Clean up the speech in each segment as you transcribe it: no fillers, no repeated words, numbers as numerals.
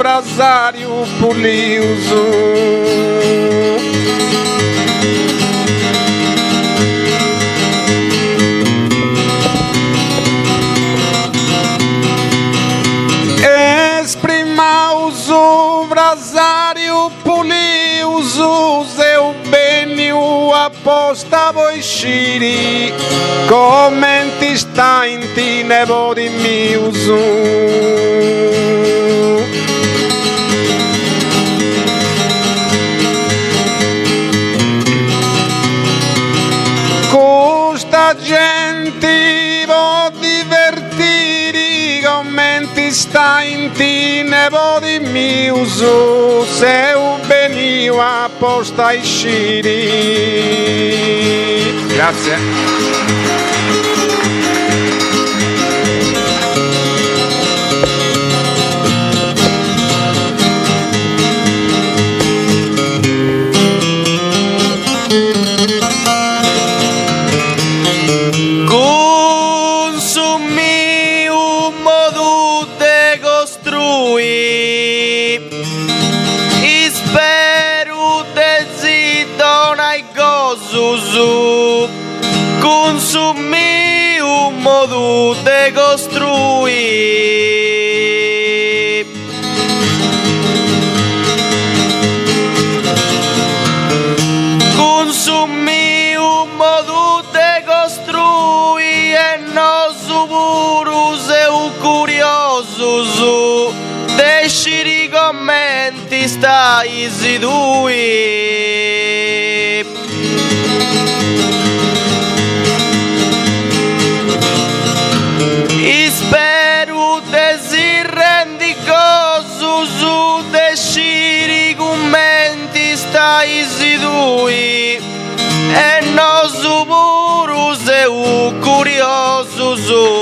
brasário puliuso. Esprimaus o brasário puliuso, eu benio aposta voixiri, comenti sta in ti nevo di miuso. Custa gente vo divertiri, commenti sta in ti nevo di miuso, se u benio apposta isciri. Grazie. Consumi un modo de costruire. Consumi un modo de costruire e nos purus e curiosus desciri commenti stai sidui. Spero te si rendi cosu su desciri commenti stai sidui e nos puru seu curioso su.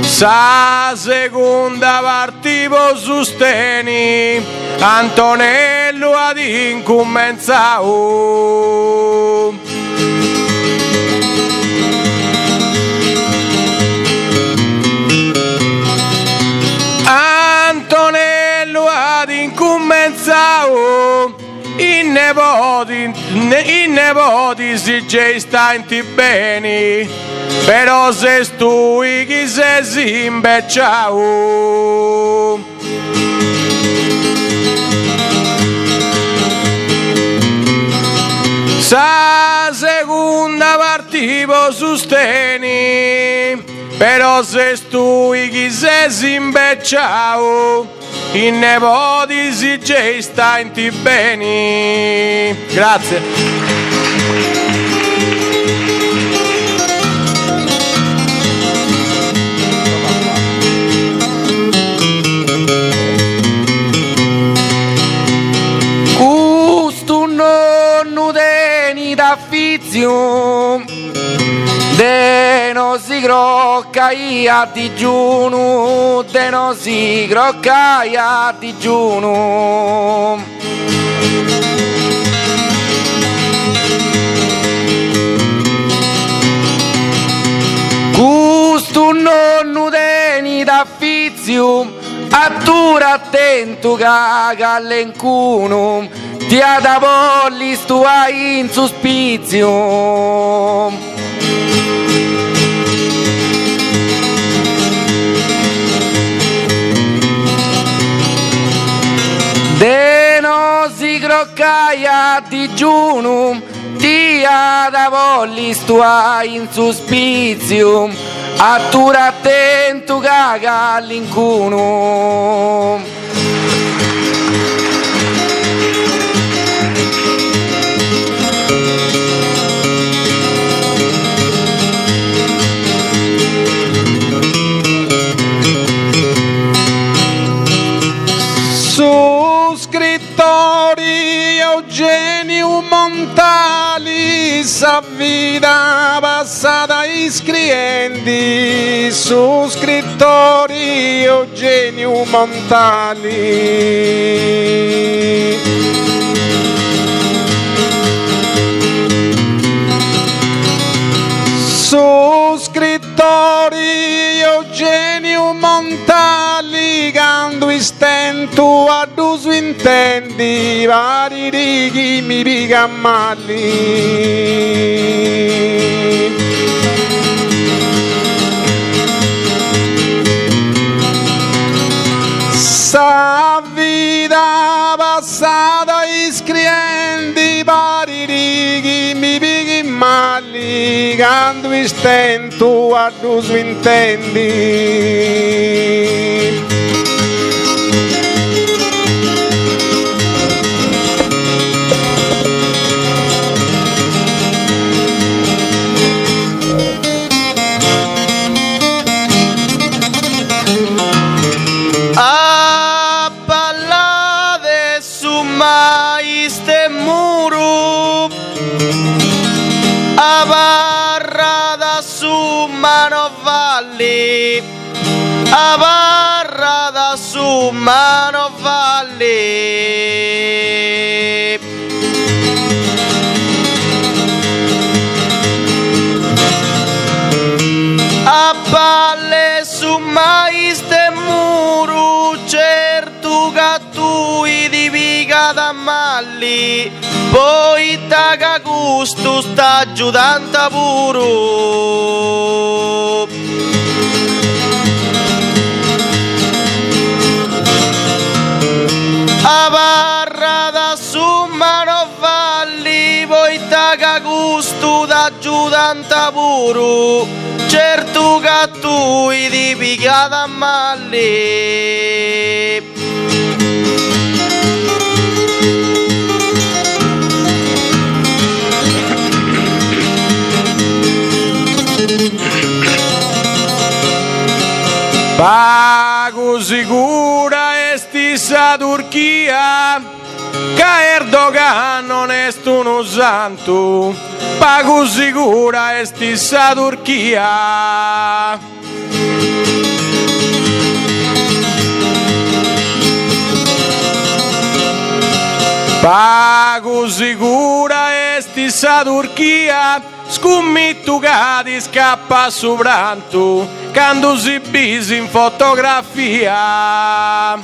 Sa seconda partivo sosteni, Antonello ad incommenziao. Antonello ad incommenziao. I nepoti si già stanti bene, però se stui chi se si imbecciao. Sa seconda partivo sosteni, però se stui chi se si imbecciao. I nepoti si già stanti bene. Grazie. Questo nonno teni d'affizio, de non si croccai a digiuno, de non si croccai a digiuno. Questo nonno teni d'affizio, attura attento che all'encuno ti ha da volli stu hai in sospizio. De non si croccai a digiuno, ti ha da volli stu hai in sospizio, attura attento che all'incuno. Su scrittori Eugenio Montani montali, sa vita passata iscrienti, su scrittori Eugenio Montali. Su scrittori Eugenio Montali, quando stento a duso intendi, vari righi mi rigammalli. Sa vita passata iscrienti, vari righi mi rigammalli, quando stento a duso intendi. A ballare su mai ste muro, a barra da su manovalli, a barra da su manovalli. A balle su mai ste muro, certo che tu di pica da malli, poi da gusto sta aiutando puro. A barra da su manovalli, poi da gusto da aiutando puro, certo che tu di picata male. Pago sicura esti sa Turchia, che Erdogan non è uno santo. Pago sicura esti sa Turchia. Pago sicura esti sa Turchia, scommetto che ti scappa su pranto, quando si bisi in fotografia.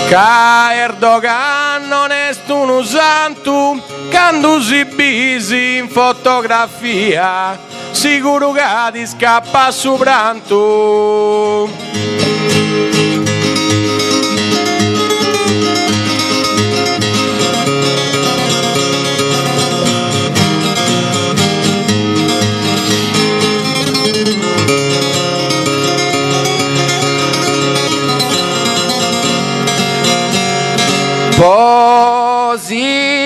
Che Erdogan non è uno santo, quando si bisi in fotografia, sicuro che ti scappa su pranto.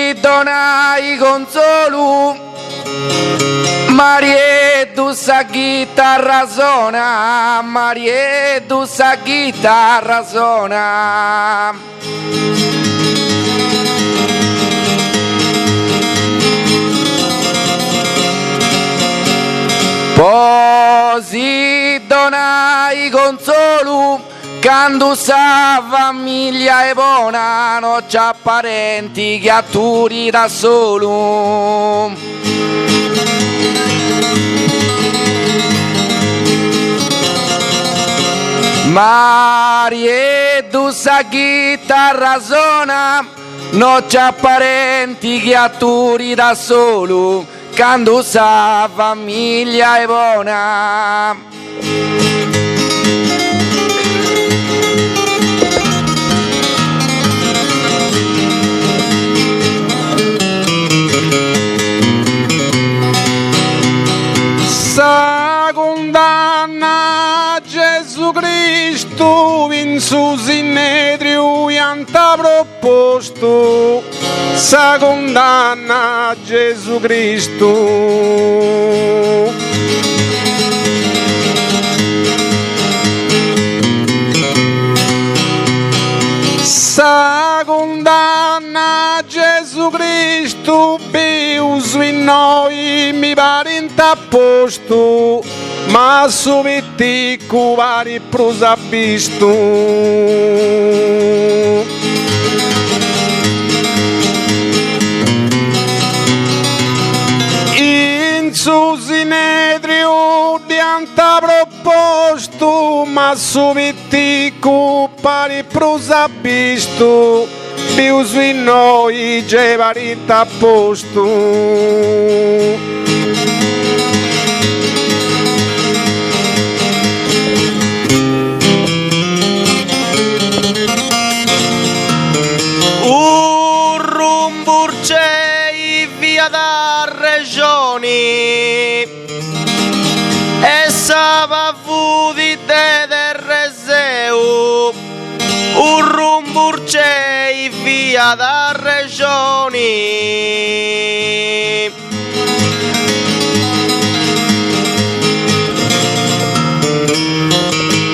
Posidonai consolo, Marietto sa chitarra suona, Marietto sa chitarra suona. Posidonai consolo, quando sa famiglia è buona, non c'ha parenti che atturi da solo. Marietto sa chitarra suona, non c'ha parenti che atturi da solo, quando sa famiglia è buona. Sa condanna Gesù Cristo in su Sinedrio anta proposto, sa condanna Gesù Cristo. Gesù Cristo, Bius in noi mi parenta a posto, ma subiti cuvari prusa visto. In su sinedrio dianta proposto, ma subiti cuvari prusa visto. Più sui noi gevarita a posto. Rumburcei via da regioni e savavuti de reseu. Un rumburcei via da regioni.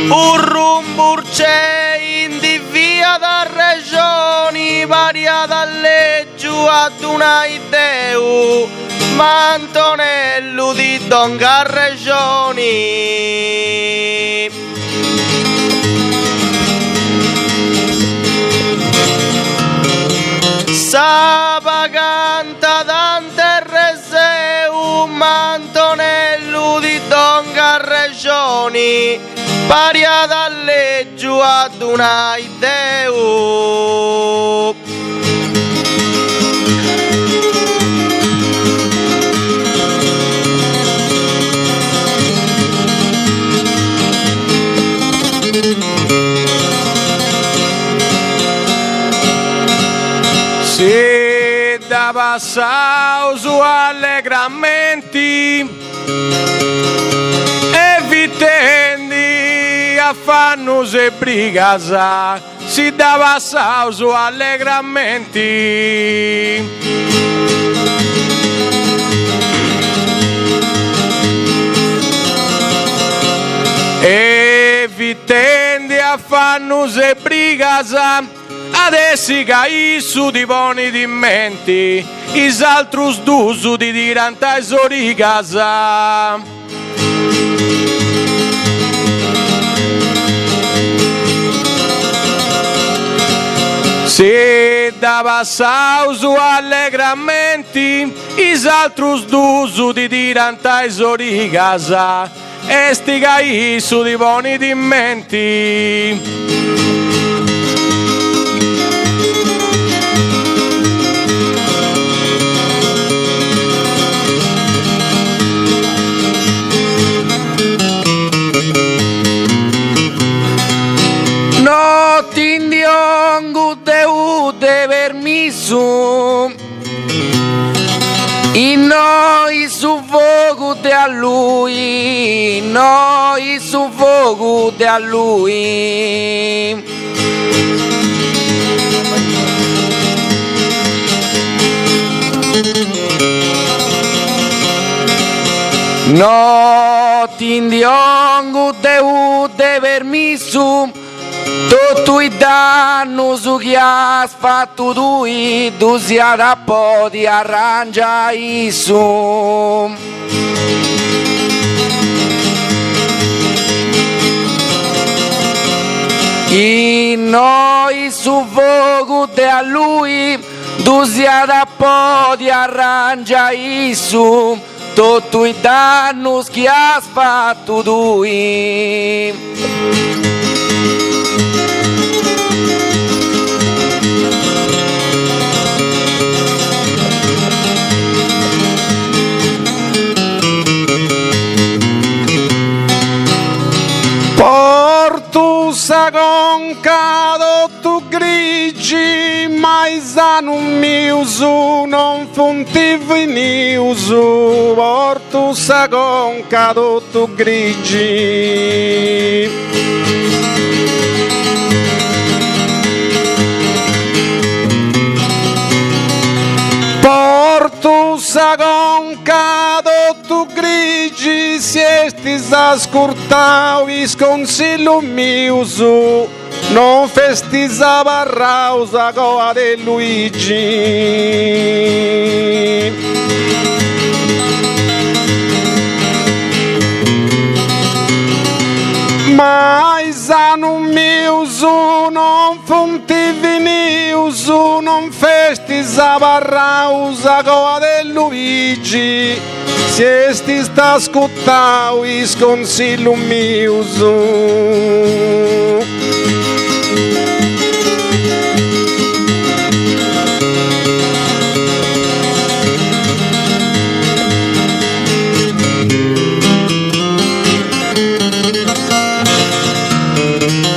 Un rumburcei di via da regioni, varia dalle giù ad una ideu, ma Antonello di Donga regioni. Saba canta Dante Reseu, Antonello di Donga regioni, paria dalle giù ad una ideu. Se da passau su allegramenti e vitendi a fannus e brigasa, si da passau su allegramenti e vitendi a fannus e brigasa. Adesso cai su di buoni di menti, is altrus dusu di dirantai sori casa. Se da passau su allegramenti, is altrus dusu di dirantai sori casa. Esti cai su di buoni di menti. No tindiongu de permiso e noi suffocute a lui, noi suffocute a lui. No tindiongu de permiso, tutto il danno su chi ha fatto tu sia da po' di arrangia isso. E noi su fuoco a lui sia da po' di arrangia isso. Tutto il danno che ha fatto tu. Portusa concado tu grigi, mas anum miuso non funtivi niuso. Portusa concado tu grigi. Portusa concado tu grigi, se estes ascoltau is consiglio miuso. non festeggiava rausa coa de Luigi. Mas ano miuso non funtivi niuso, non festeggiava rausa coa de Luigi. Se esti sta ascoltando il consiglio miuso.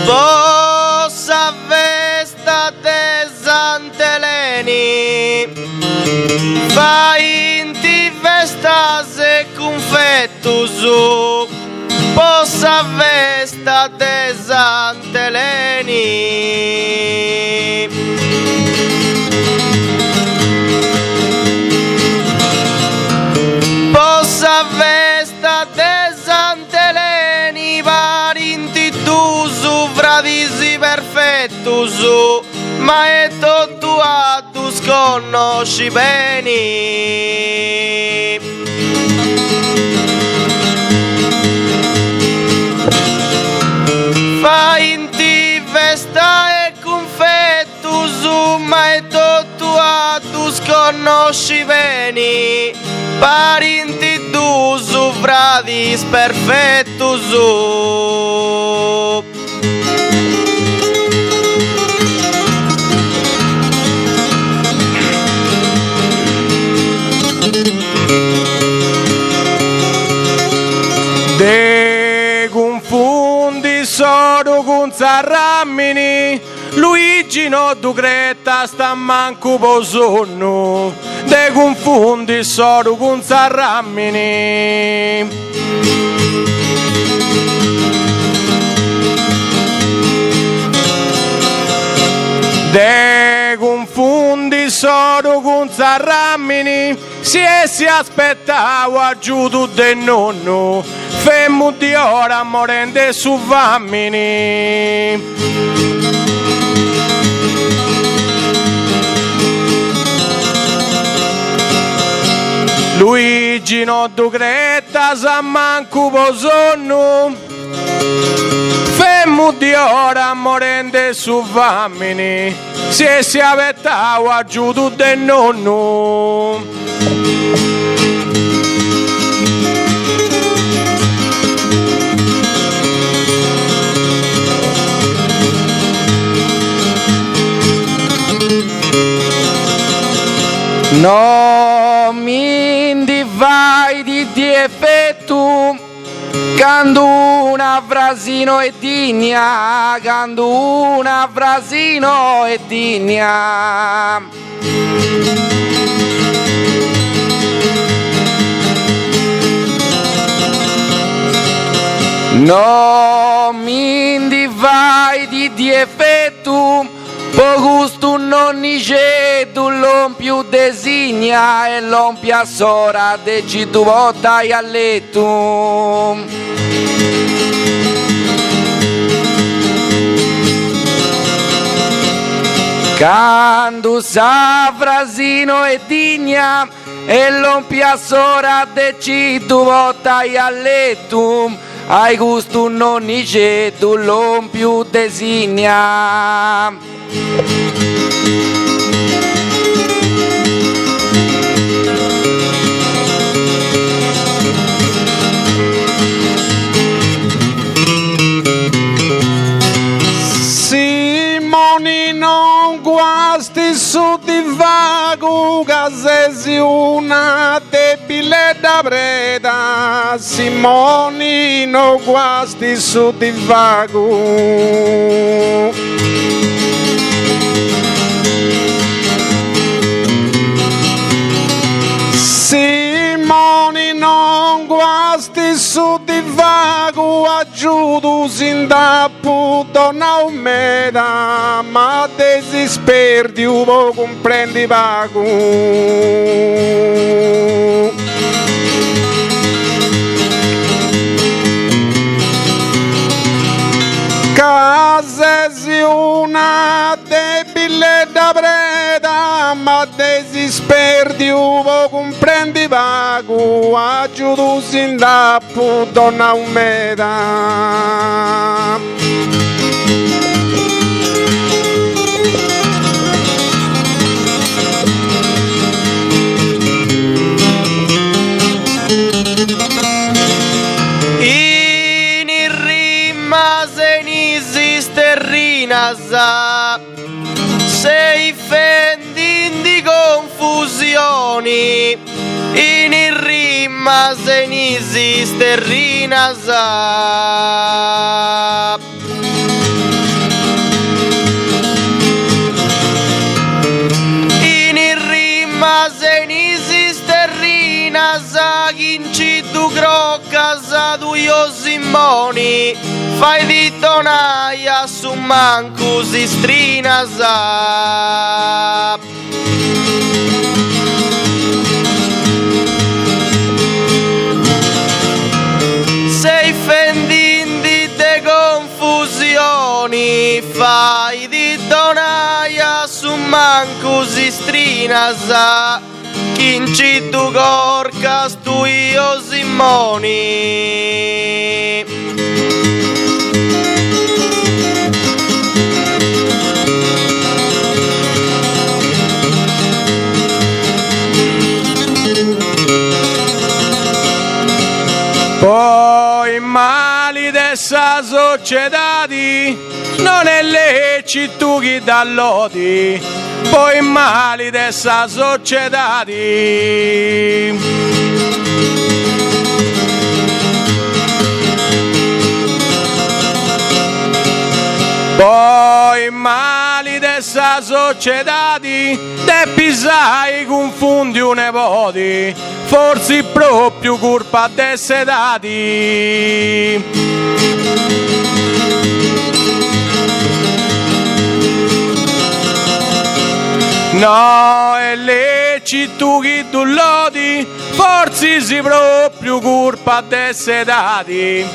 Vossa festa de Sant'Eleni, fai inti festas e confettus, vossa festa de Sant'Eleni. Vossa festa de Sant'Eleni, varinti tu suvradisi perfettus, ma è tutto a tu sconosci bene. Fai inti festa e confettus, ma è tutto a tu sconosci bene. Parinti tu suvradis perfettus. De confondi solo con Zarramini, Luigi no ducretta sta manco po sonno. De confondi solo con Zarramini. De confondi solo con Zarramini, si aspettava giù tu del nonno, femmo di ora morende su vammini. Luigi no ducretta sa manco po sonno, femmo di ora morende su vammini, si aspettava giù tu del nonno. Non mi indivai di effetto, quando una frasino e digna, quando una frasino e digna. Non mi indivai di effetto, po gusto non c'è, tu l'on più designa e l'on pia sora de ci tu votai a letto. Quando sa frasino e digna e l'on pia sora de ci tu votai a letto, ai gusto non c'è, tu l'on più designa. Simoni non guasti su di vago, casesi una debile da preda. Simoni non guasti su di vago. Simoni non guasti su di vago, aggiudo sindapu donna umeda, ma desisperdi uvo comprendi vago. Case desi una debile da preda, ma desisperdi uvo comprendi vago, aggiudu sindappu donna umeda. Sei fendi di confusioni in il rima se non esiste rinasa. In il rima se non esiste rinasa, chi tu crocca tu io simoni. Fai di tonaia su manco si strinasa. Sei fendindi de confusioni, fai di tonaia su manco si strinasa. Chinci tu corcas tu io simoni. Poi mali dessa società non è lecito chi dà lodi, poi mali dessa società. Poi mali dessa società, de pisai confondi un nepoti, forse proprio colpa desse dati. No, è lecito chi tu lodi, forse si proprio colpa desse dati.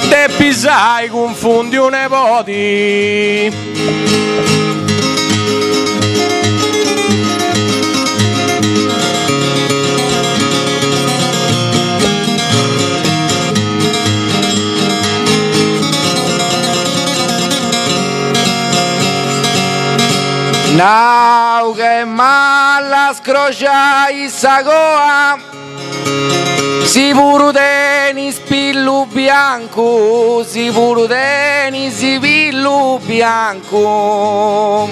Te pisai confondi un nepoti. Now che mala scrociai sagoa, si puru tenis pillu bianco, si puru tenis pillu bianco.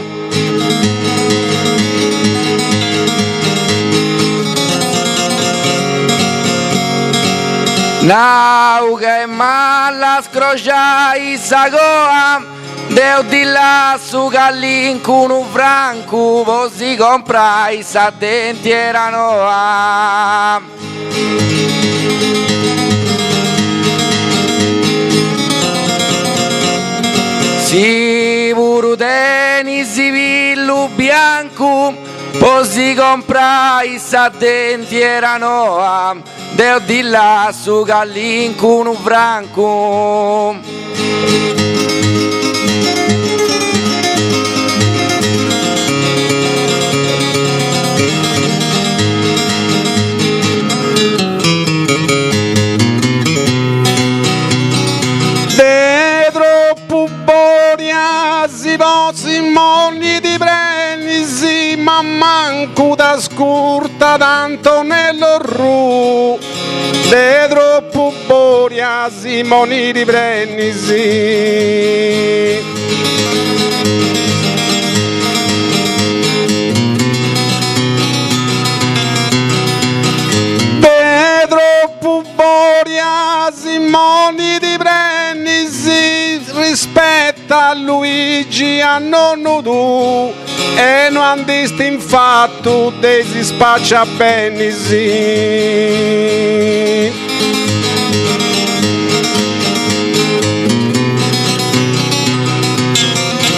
Now che mala scrociai sagoa, Deo di là su gallin con un franco, così comprai sa dentiera noa. Si puru tenis pillu bianco, così comprai sa dentiera noa. Deo di là su gallin con un franco. Simoni di Brennisi, ma manco da scurta tanto nell'orru. De troppo boria Simoni di Brennisi. De troppo boria Simoni di Brennisi, rispetta a Luigi a nonno tu e non andisti infatti desi spaccia benisi.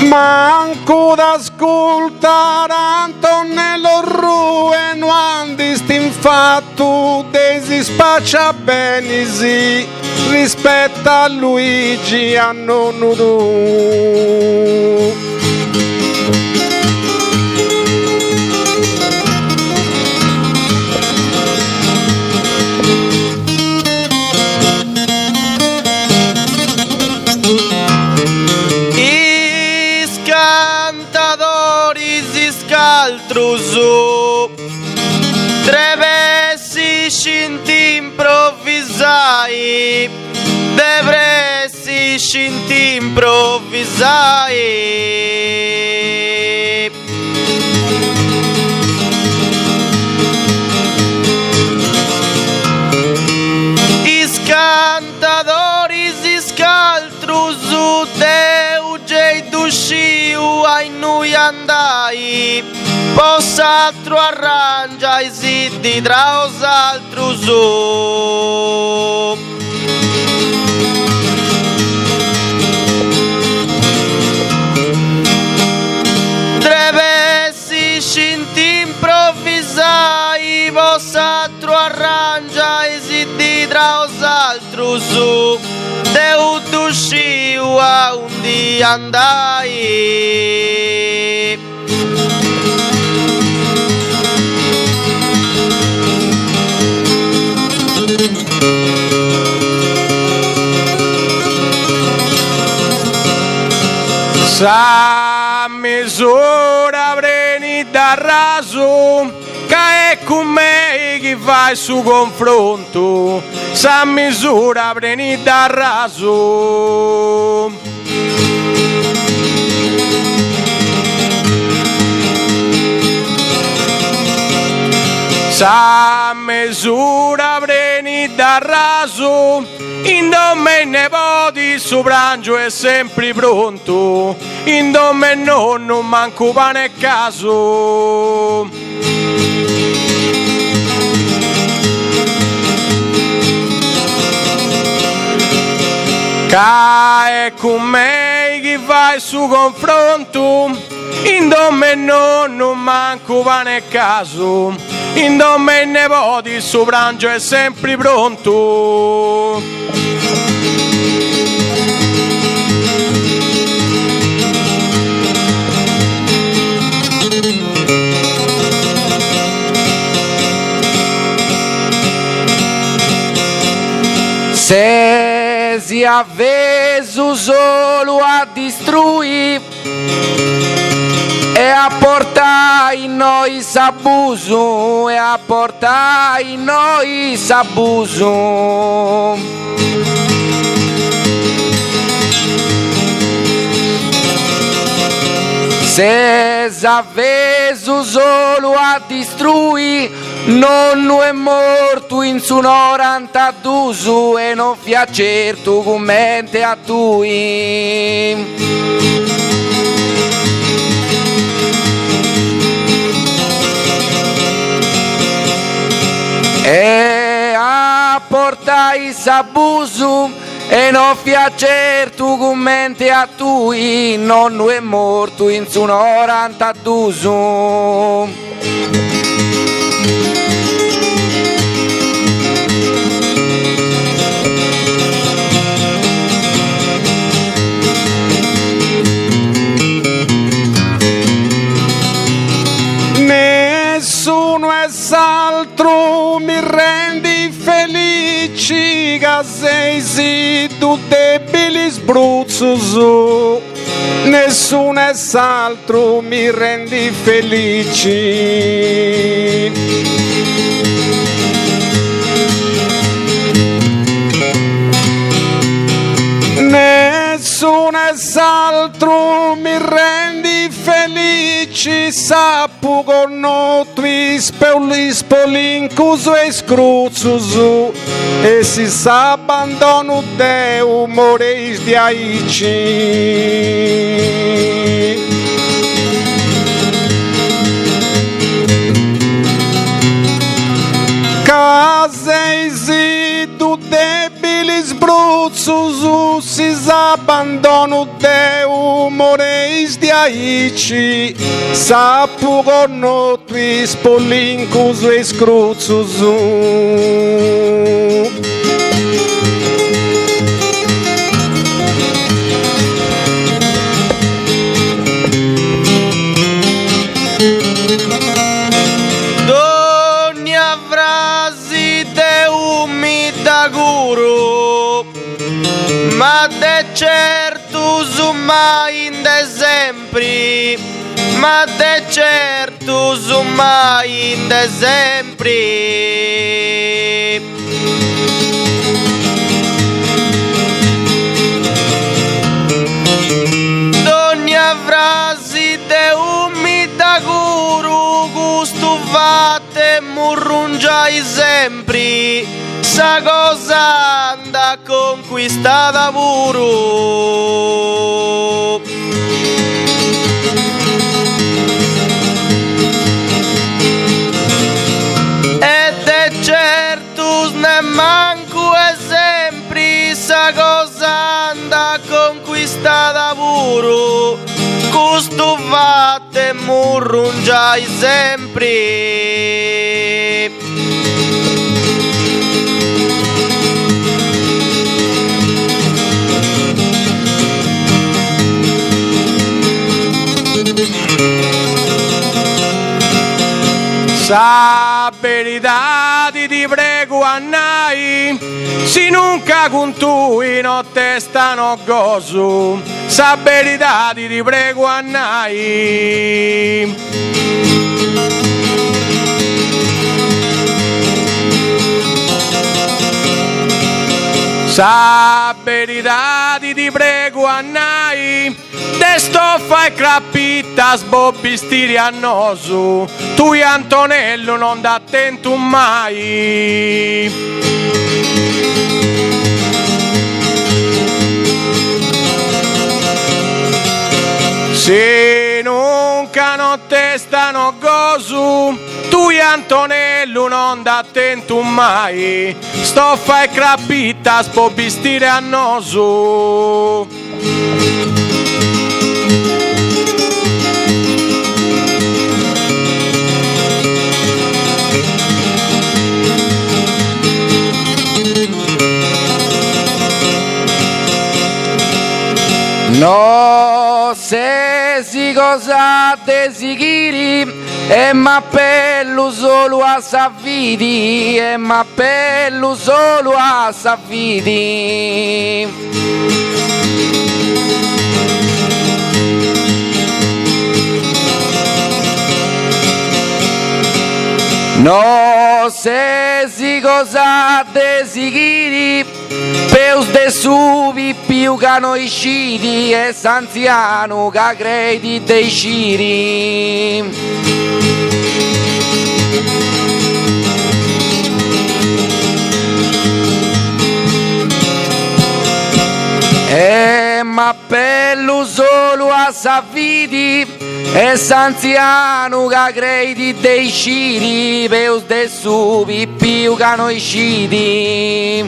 Manco d'ascoltare Antonello Rue non andisti infatti desi spaccia benisi. rispetta a Luigi a nonno tu. Is cantadores iscaltrusu Trevessi scinti improvvisai Devresti scinti improvvisai Is cantadores iscaltrusu Deuge dusciu ai noi andai Poss'altro arrangiai siddi tra os altrusu Trevessi scinti improvvisai Poss'altro arrangiai siddi tra os altrusu Deu dusciu a undi andai Sa misura preni da raso che è con me chi fa su confronto sa misura preni da raso sa misura preni da raso in nome nepoti su pranzo è sempre pronto in nome nonno manco pane e caso cae con me chi vai su confronto in nome nonno manco pane e caso in nome nepoti su pranzo è sempre pronto Se si avveso solo a distruire e a portare in noi s'abuso e a portare in noi s'abuso se s'avveso solo a distruire nonno è morto in su 92 e non fia certo commente a tui e a portai s'abuso e non fia certo commente a tui nonno è morto in su 92 Nessuno è s'altro mi rendi felici che sei sì tu debili sbruzzo nessuno è s'altro mi rendi felici nessuno è s'altro mi rendi felici sappu con noi spolincuso e scruzzuso e si s'abbandono de umore di aici Casei tu debili sbruzzuso si s'abbandono de umore di aici sappu con noi spolincuso e scruzzuso sempre, ma de certo su mai in de sempre. Dogna frasi de umida guru gusto vatte murrungiai sempre, sa cosa anda conquistata puro. Ed è certo ne manco esempi, sa cosa anda conquistata puro, gusto vatte murrungiai sempre. Sa verità ti prego annai, si nunca con tu non te stano gozo, sa verità ti prego annai. Sa verità ti prego annai, de stoffa e crappitta sbobbistiri annoso, tu Antonello non d'attento mai. Se nunca non te stano gozo, tu Antonello non d'attento mai, stoffa e crappitta sbobbistiri annoso. No se si cosa desideri e m'appello solo a Savvidi, e m'appello solo a Savvidi. No se si cosa desideri peus de subi più che noi scidi e s'anziano che credi dei sciri. E m'appello solo a Savvidi e s'anziano che credi dei sciri peus de subi più che noi scidi.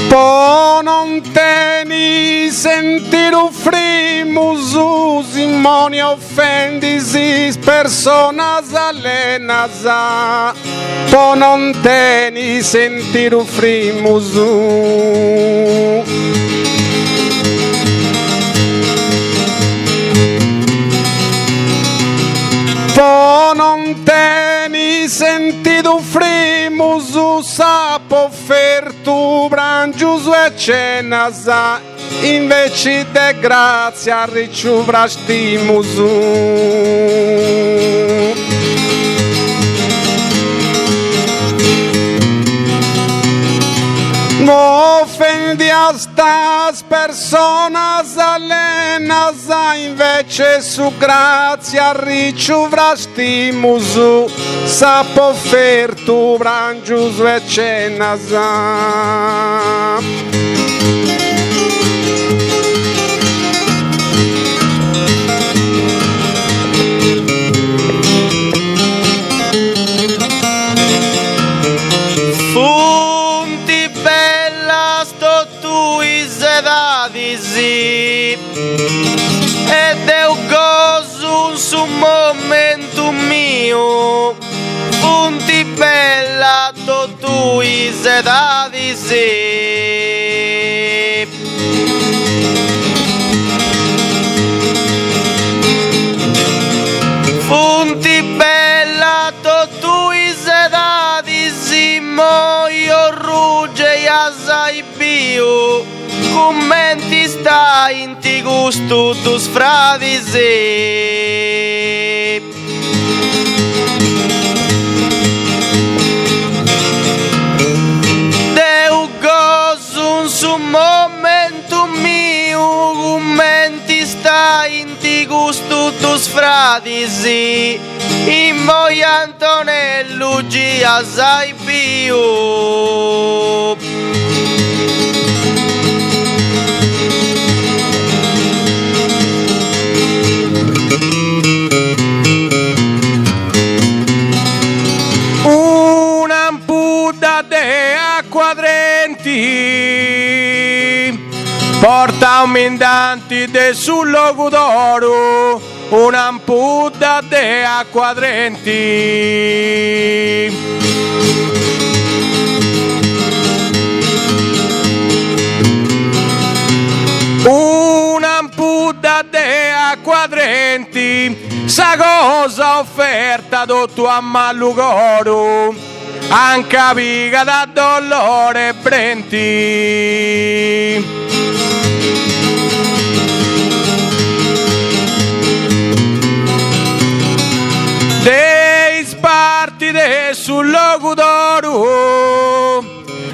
Po non teni sentir un frimus Simone offendisi personas alenas, po non teni sentir un frimus. Po non teni sentido frimus, sapo offerto brangius e cenas, invece de grazia ricevrascimus. No ofendi a estas personas alenas, invece su grazia ricevrascimus, sapo offerto brangius e cenas. Ed è un gozo su momento mio, punti bella tu isedadi sì. Punti bella tu i sedati simmo io rugge assai bio commenti stai in ti gusto tu sfravisi Deu gozo su momento mio commenti stai in ti gusto tu sfradisi in voi Antonello gi assai bio Un'ampulla de acquadrenti porta un mindanti de sul logo d'oro un'ampulla de acquadrenti un'ampulla de acquadrenti sa cosa offerta dotto a Mallugoro anche piga da dolore brenti dei sparti de sul logo d'oro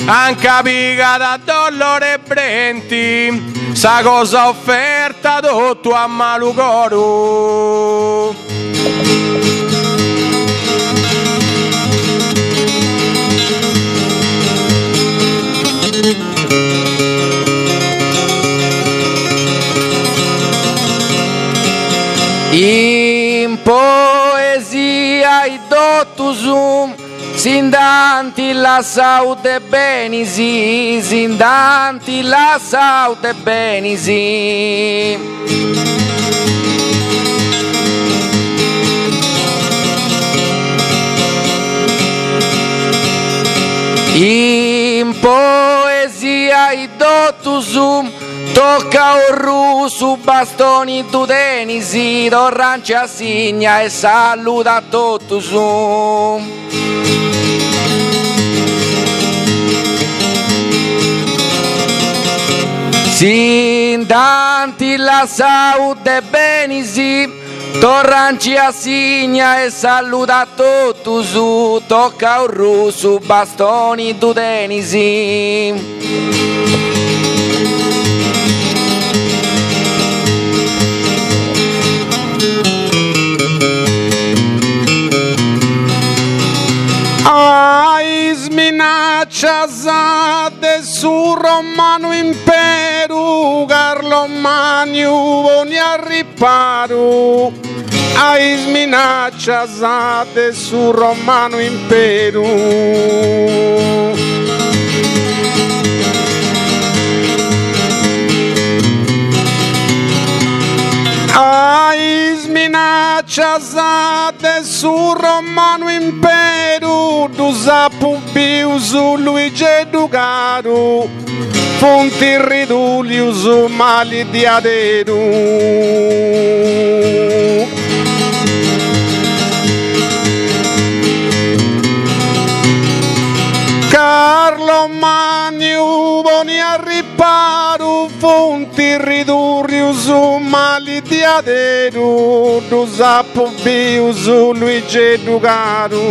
anche piga da dolore brenti sa cosa offerta dotto a Mallugoro in poesia i dottusum sindanti la saute benisi sindanti la saute benisi in poesia i dottusum tocca un russo bastoni tu tenisi torranci assigna e saluta a tottusum sindanti la saute benisi torranci assigna e saluta a tottusu tocca un russo bastoni tu tenisi minacciate su romano imperu Carlo Magno voni a riparo ai minacciate su romano imperu ai minacciate su romano imperu du sapu biusu Luigi Dugaru fonti riduliusu mali di aderu Carlo Magno voni a riparo fonti ridurriusu mali di aderu du sapu biusu Luigi Dugaru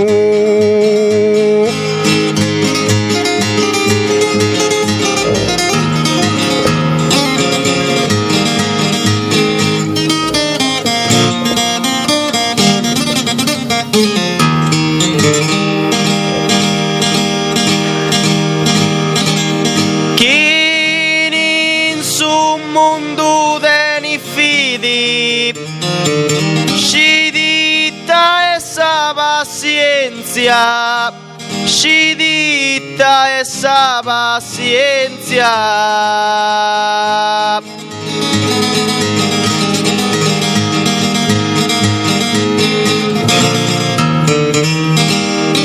Scidita essa pazienza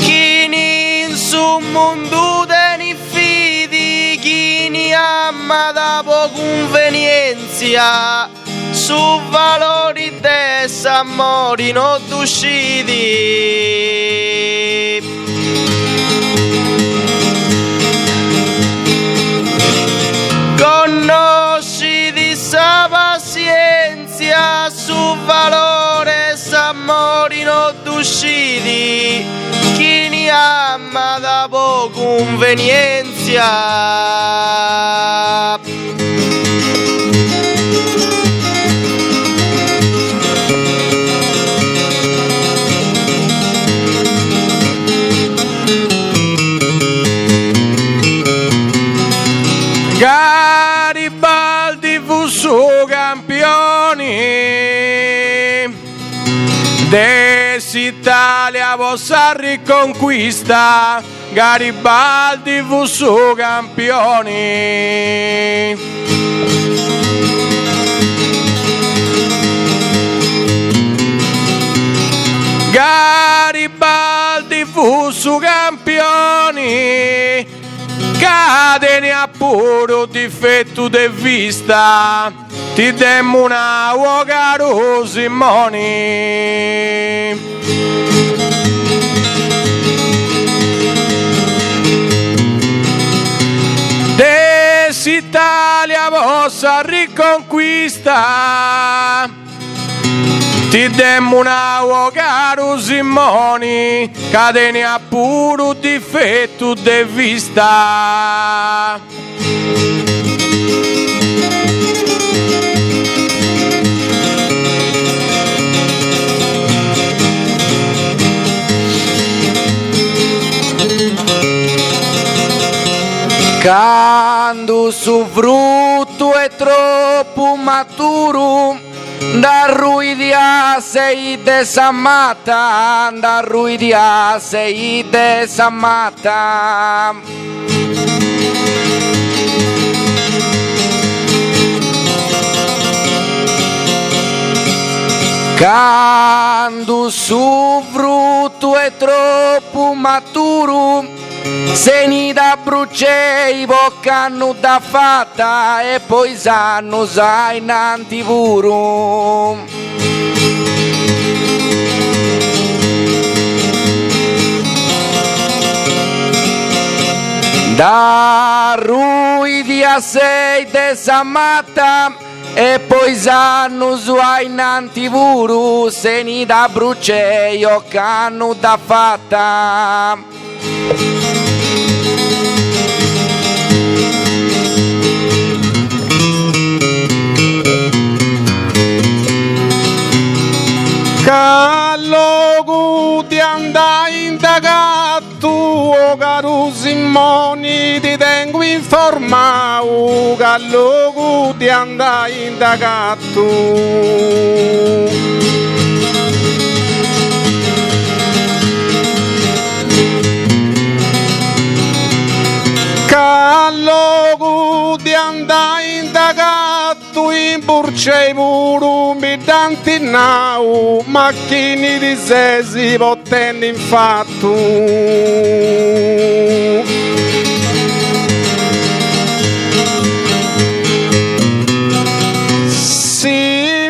chi in su mondo deni fidi chi ni ama da po' convenienza su valori d'amori non usciti. Conosci di sa pazienza su valore s'amori non usciti. Chi ne ama da poco convenienza. Garibaldi fu suo campione, dell'Italia vostra riconquista. Garibaldi fu suo campione. Garibaldi fu suo campione. Cadene a puro difetto de vista, ti demmo una caro Simone. Dell'Italia vostra riconquista, ti demmo una caro Simone, cadene a puro difetto de vista. Quando su frutto è troppo maturo, da ruidia sei desamata, da ruidia sei desamata. Quando su frutto è troppo maturo, se ni da bruciei boccanno da fatta e poi sanno sai nanti puro. Da ruidia sei desamata e poi sanno suai nanti puro, se ni da bruciei boccanno da fatta. Callogu ti andai indagato, oh caro Simone, ti tengo informato. Callogu ti andai indagato. Callogu ti andai indagato, in burcei puru mi danti nau, macchini di sé si potendo infatto.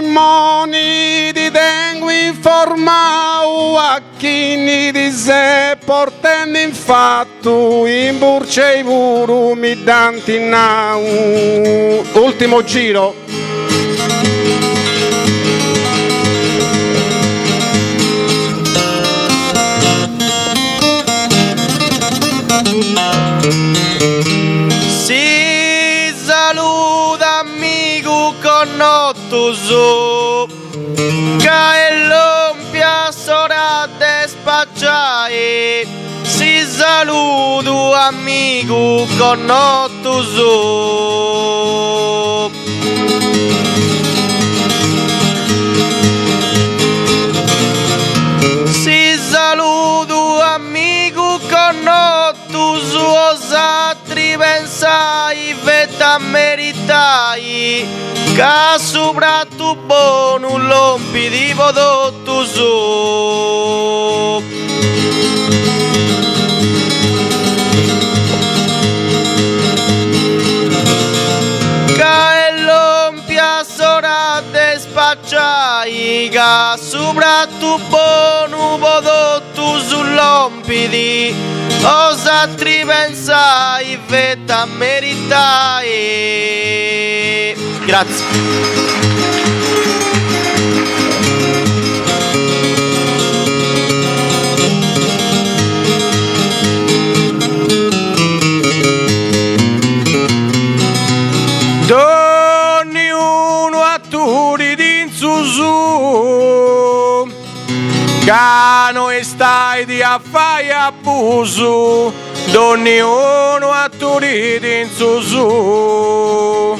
Simoni ti tengo informato, a chi di sé portando infatto, in burcei puru mi danti nau. Ultimo giro. Si saluta amico connotto su, che l'ompia sora despacciai. Si saluto amico connotto su. Si saluto amico connotto su, osatri pensai vetta meritai, che sopra tu buono lompi di prodotto su. Che l'ompia sora podotto sull'ompidi, osa tripensai, vetta meritai. Grazie. Donni uno a turi d'insu su, cano e stai di affai abuso. Donni uno a turi d'insu su.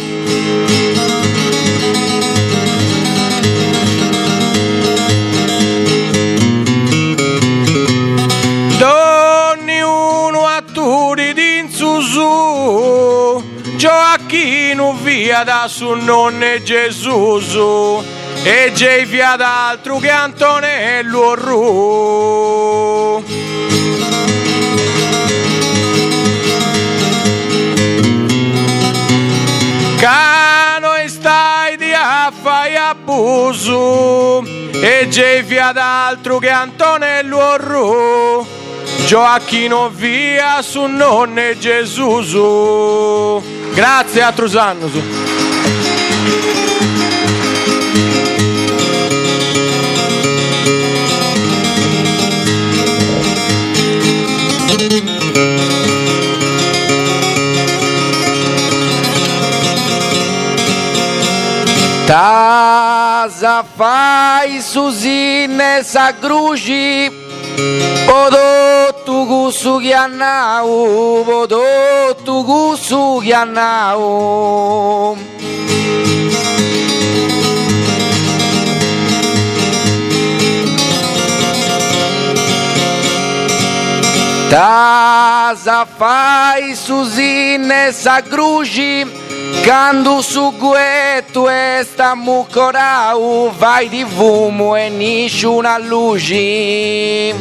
Donni uno a turi d'insu su. Gioacchino via da su nonne Gesù e Gei via d'altro che Antonello Ru. Cano e stai di affai abuso e Gei via d'altro che Antonello Ru. Gioacchino via su nonne Gesù. Grazie a Trusanno. Tasa fai susine sa gruci, podottu gusu chiannau, podottu gusu chiannau. Tasa fai susine sa gruci, quando su gueto e sta mucorau, vai di fumo e nessuna luce.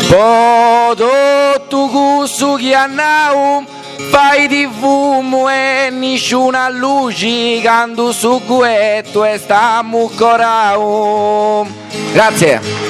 Podottu gusu chiannau, vai di fumo e nessuna luce, quando su gueto e sta mucorau. Grazie.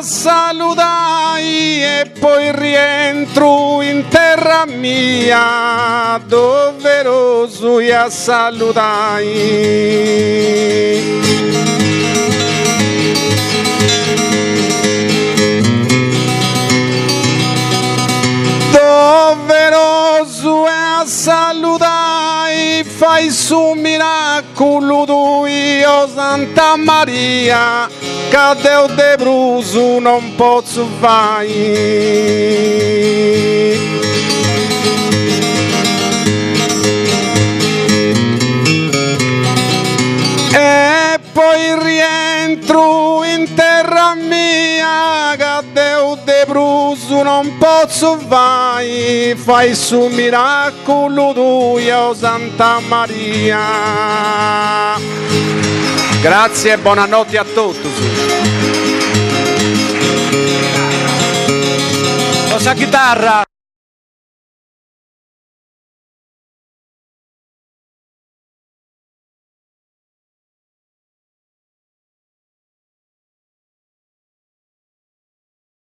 Salutai e poi rientro in terra mia, doveroso a salutai. Doveroso a salutai, fai su miracolo tu io Santa Maria, che Deo de bruso non posso fare. E poi rientro in terra mia, che Deo de bruso non posso fare, fai su miracolo tu io Santa Maria. Grazie e buonanotte a tutti. Cosa chitarra?